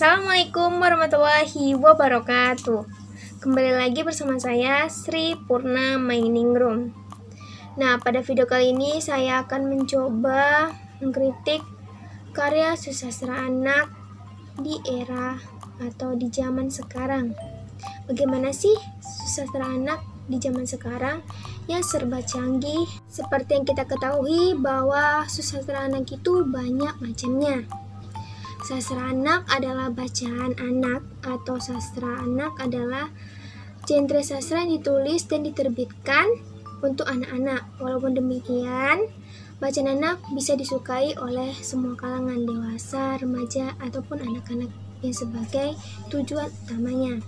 Assalamualaikum warahmatullahi wabarakatuh. Kembali lagi bersama saya Sri Purna Mining Room. Nah, pada video kali ini saya akan mencoba mengkritik karya susastra anak di era atau di zaman sekarang. Bagaimana sih susastra anak di zaman sekarang yang serba canggih? Seperti yang kita ketahui bahwa susastra anak itu banyak macamnya. Sastra anak adalah bacaan anak atau sastra anak adalah genre sastra yang ditulis dan diterbitkan untuk anak-anak. Walaupun demikian, bacaan anak bisa disukai oleh semua kalangan, dewasa, remaja, ataupun anak-anak yang sebagai tujuan utamanya.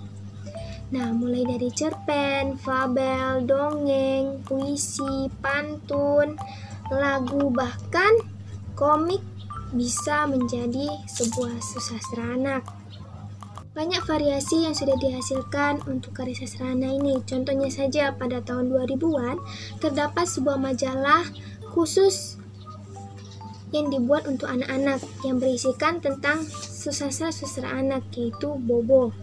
Nah, mulai dari cerpen, fabel, dongeng, puisi, pantun, lagu, bahkan komik bisa menjadi sebuah susastra anak. Banyak variasi yang sudah dihasilkan untuk karya sastra anak ini. Contohnya saja pada tahun 2000-an terdapat sebuah majalah khusus yang dibuat untuk anak-anak yang berisikan tentang susastra anak, yaitu Bobo.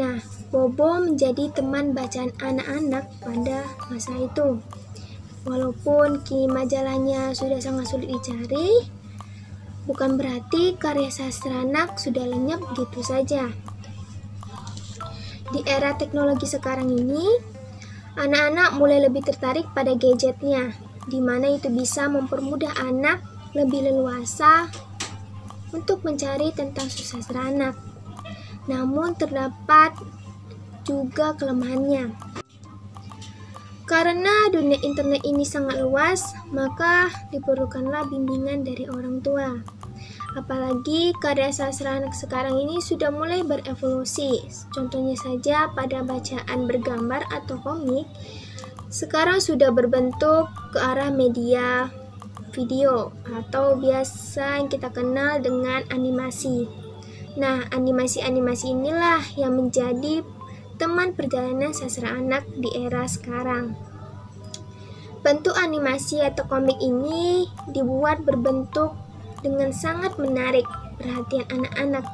Nah, Bobo menjadi teman bacaan anak-anak pada masa itu. Walaupun kini majalahnya sudah sangat sulit dicari, bukan berarti karya sastra anak sudah lenyap begitu saja. Di era teknologi sekarang ini, anak-anak mulai lebih tertarik pada gadgetnya, di mana itu bisa mempermudah anak lebih leluasa untuk mencari tentang susastra anak. Namun terdapat juga kelemahannya. Karena dunia internet ini sangat luas, maka diperlukanlah bimbingan dari orang tua. Apalagi karya sastra anak sekarang ini sudah mulai berevolusi. Contohnya saja pada bacaan bergambar atau komik, sekarang sudah berbentuk ke arah media video atau biasa yang kita kenal dengan animasi. Nah, animasi-animasi inilah yang menjadi teman perjalanan sastra anak di era sekarang. Bentuk animasi atau komik ini dibuat berbentuk dengan sangat menarik perhatian anak-anak,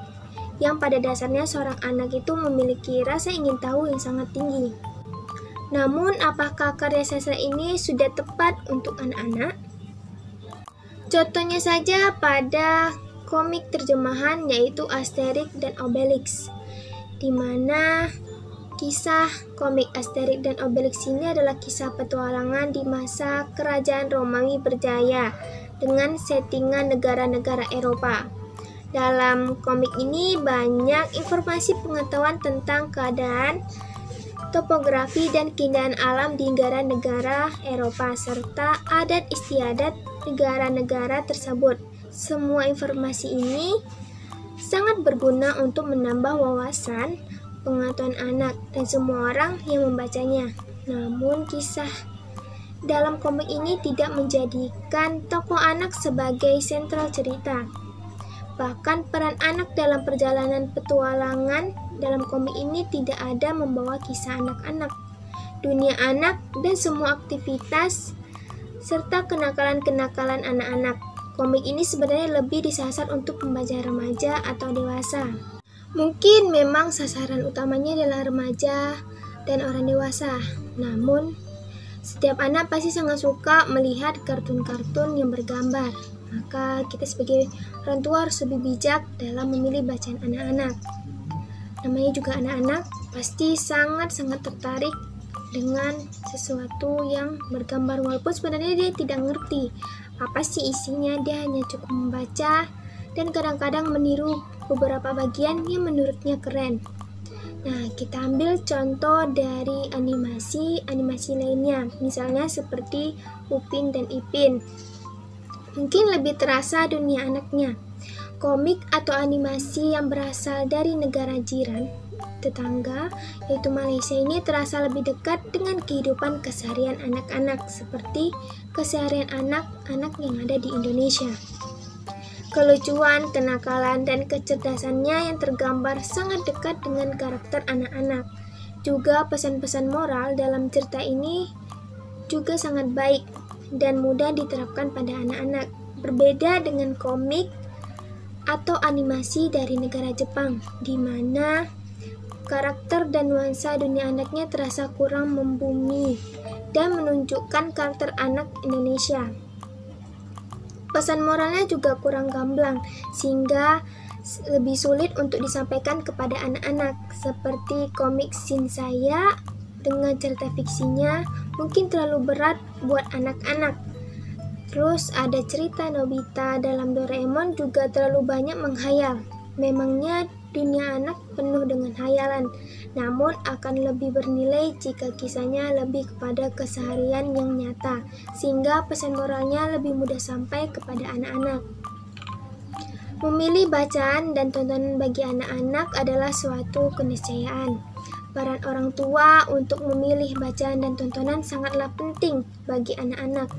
yang pada dasarnya seorang anak itu memiliki rasa ingin tahu yang sangat tinggi. Namun, apakah karya sastra ini sudah tepat untuk anak-anak? Contohnya saja pada komik terjemahan, yaitu Asterix dan Obelix, di mana kisah komik Asterix dan Obelix ini adalah kisah petualangan di masa kerajaan Romawi berjaya dengan settingan negara-negara Eropa. Dalam komik ini banyak informasi pengetahuan tentang keadaan, topografi, dan keindahan alam di negara-negara Eropa, serta adat istiadat negara-negara tersebut. Semua informasi ini sangat berguna untuk menambah wawasan pengetahuan anak dan semua orang yang membacanya. Namun kisah dalam komik ini tidak menjadikan tokoh anak sebagai sentral cerita. Bahkan peran anak dalam perjalanan petualangan dalam komik ini tidak ada membawa kisah anak-anak, dunia anak, dan semua aktivitas serta kenakalan-kenakalan anak-anak. Komik ini sebenarnya lebih disasar untuk pembaca remaja atau dewasa. Mungkin memang sasaran utamanya adalah remaja dan orang dewasa. Namun, setiap anak pasti sangat suka melihat kartun-kartun yang bergambar. Maka kita sebagai orang tua harus lebih bijak dalam memilih bacaan anak-anak. Namanya juga anak-anak, pasti sangat-sangat tertarik dengan sesuatu yang bergambar. Walaupun sebenarnya dia tidak ngerti apa sih isinya, dia hanya cukup membaca dan kadang-kadang meniru beberapa bagian yang menurutnya keren. Nah, kita ambil contoh dari animasi lainnya, misalnya seperti Upin dan Ipin. Mungkin lebih terasa dunia anaknya. Komik atau animasi yang berasal dari negara jiran, tetangga, yaitu Malaysia ini terasa lebih dekat dengan kehidupan keseharian anak-anak, seperti keseharian anak-anak yang ada di Indonesia. Kelucuan, kenakalan, dan kecerdasannya yang tergambar sangat dekat dengan karakter anak-anak. Juga pesan-pesan moral dalam cerita ini juga sangat baik dan mudah diterapkan pada anak-anak. Berbeda dengan komik atau animasi dari negara Jepang, di mana karakter dan nuansa dunia anaknya terasa kurang membumi dan menunjukkan karakter anak Indonesia. Pesan moralnya juga kurang gamblang, sehingga lebih sulit untuk disampaikan kepada anak-anak, seperti komik Shinsaya dengan cerita fiksinya mungkin terlalu berat buat anak-anak. Terus ada cerita Nobita dalam Doraemon juga terlalu banyak menghayal. Memangnya dunia anak penuh dengan hayalan, namun akan lebih bernilai jika kisahnya lebih kepada keseharian yang nyata, sehingga pesan moralnya lebih mudah sampai kepada anak-anak. Memilih bacaan dan tontonan bagi anak-anak adalah suatu keniscayaan. Peran orang tua untuk memilih bacaan dan tontonan sangatlah penting bagi anak-anak.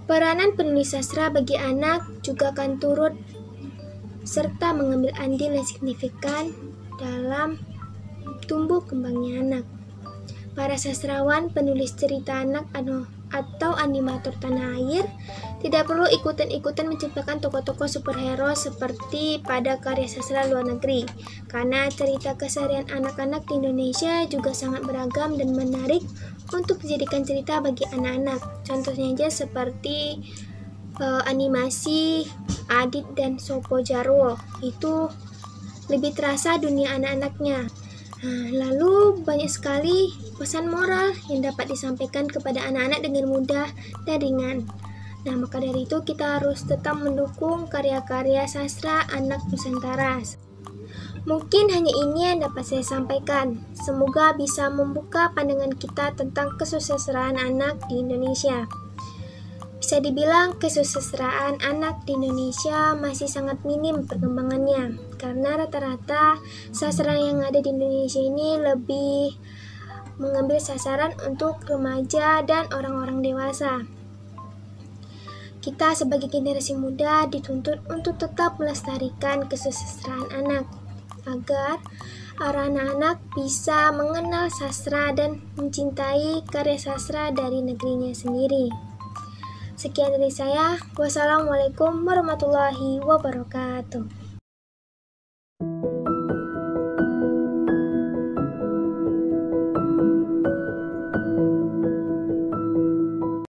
Peranan penulis sastra bagi anak juga akan turut serta mengambil andil yang signifikan dalam tumbuh kembangnya anak. Para sastrawan, penulis cerita anak atau animator tanah air tidak perlu ikutan-ikutan menciptakan tokoh-tokoh superhero seperti pada karya sastra luar negeri, karena cerita keseharian anak-anak di Indonesia juga sangat beragam dan menarik untuk dijadikan cerita bagi anak-anak. Contohnya aja seperti animasi Adit dan Sopo Jarwo, itu lebih terasa dunia anak-anaknya. Lalu banyak sekali pesan moral yang dapat disampaikan kepada anak-anak dengan mudah dan ringan. Maka dari itu kita harus tetap mendukung karya-karya sastra anak Nusantara. Mungkin hanya ini yang dapat saya sampaikan. Semoga bisa membuka pandangan kita tentang kesusastraan anak di Indonesia. Bisa dibilang kesusastraan anak di Indonesia masih sangat minim perkembangannya, karena rata-rata sastra yang ada di Indonesia ini lebih mengambil sasaran untuk remaja dan orang-orang dewasa. Kita sebagai generasi muda dituntut untuk tetap melestarikan kesusastraan anak, agar anak-anak bisa mengenal sastra dan mencintai karya sastra dari negerinya sendiri. Sekian dari saya. Wassalamualaikum warahmatullahi wabarakatuh.